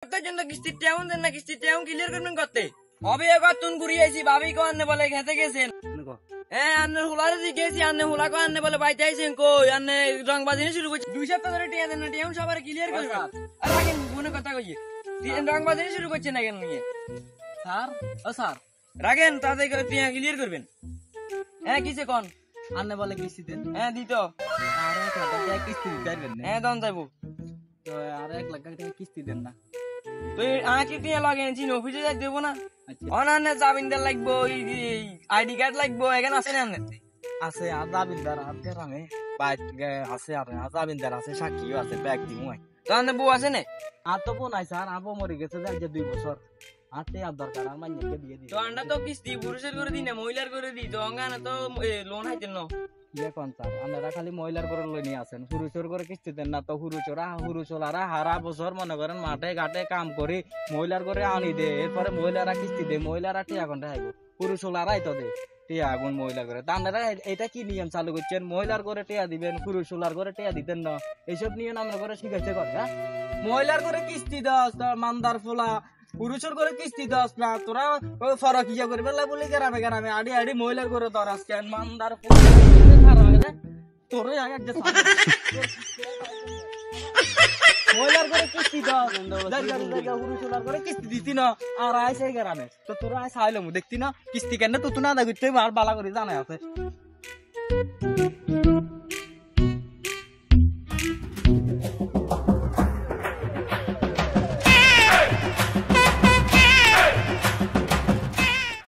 তার জন্য কিস্তির টাউন দেন না, কিস্তির টাউন ক্লিয়ার করবেন করতে হবে। এবার তুন ঘুরিয়ে আইছি ভাবি কো আন্নে বলে খেতে গেছেন। আন্নের হুলারে দিয়ে গেছি, আন্নে হুলা কো আন্নে বলে বাইতে আইছেন কই আন্নে রংবাজি শুরু করছি। 2 সপ্তাহ ধরে টিয়া দেন না, টাউন সবার ক্লিয়ার করবেন। আর রাখেন মনে কথা কইয়ে রংবাজি শুরু করছেন না কেন নিয়ে স্যার? ও স্যার, রাখেন তাতে টিয়া ক্লিয়ার করবেন। কিছে কোন আন্নে বলে কিস্তি দেন। দিত আর 1 লাখ টাকা কিস্তি দিতে পারবেন না? দন যাইবো। তো আর 1 লাখ টাকা কিস্তি দেন না? তুই আঁকি টিয়া লাগেন চিন অফিসে যাই দেবো না। আচ্ছা, অনান্নে জামিনদার লাগবো, আইডি কার্ড লাগবো, এখানে আছে না? আছে আর জামিনদার আর গ্রামে বাইক আছে, আর জামিনদার আছে, সাক্ষীও আছে, ব্যাগ দিমু। তাহলে বউ আছে না? আর তো বোন নাই স্যার, আবু মরে গেছে যে 2 বছর। আর তে আর দরকার আর মাইয়াকে দিয়ে দিই। তো আন্ডা তো কিস্তি পুরুষের করে দিই না, মহিলার করে দিই তো অঙ্গানে তো লোন হাইতেন না। ইয়ে কোন স্যার, আপনারা খালি মহিলার করে লই নিয়ে আসেন, পুরুষের করে কিস্তি দেন না। তো পুরুষওয়ালারা হারা বছর মনে করেন মাঠে ঘাটে কাম করে মহিলার করে আনি দে, এরপরে মহিলারা কিস্তি দে, মহিলারা টিয়া ঘন্টা আইব, পুরুষওয়ালারাই তো দে টিয়া আগুন মহিলা করে। তা আপনারা এটা কি নিয়ম চালু করছেন? মহিলার করে টিয়া দিবেন, পুরুষওয়ালার করে টিয়া দিতেন না? এইসব নিয়ম আমরা করে শিখাইছে কথা। মহিলার করে কিস্তি দাস মান্দার ফোলা, পুরুষের করে কিস্তি দাস না। তোরা ফরক ইয়া করে বেলা বলি গ্রামে গ্রামে আড়ি আড়ি মহিলার করে দরাস কেন মান্দার তোর মহিলার করে কিস্তি দাস, পুরুষের করে কিস্তি দিতি না। আর আইসে গ্রামে তো তোরা আইস আইলাম দেখতি না কিস্তি কেন তো তুই না দেখতে আর বালা করে জানা আছে।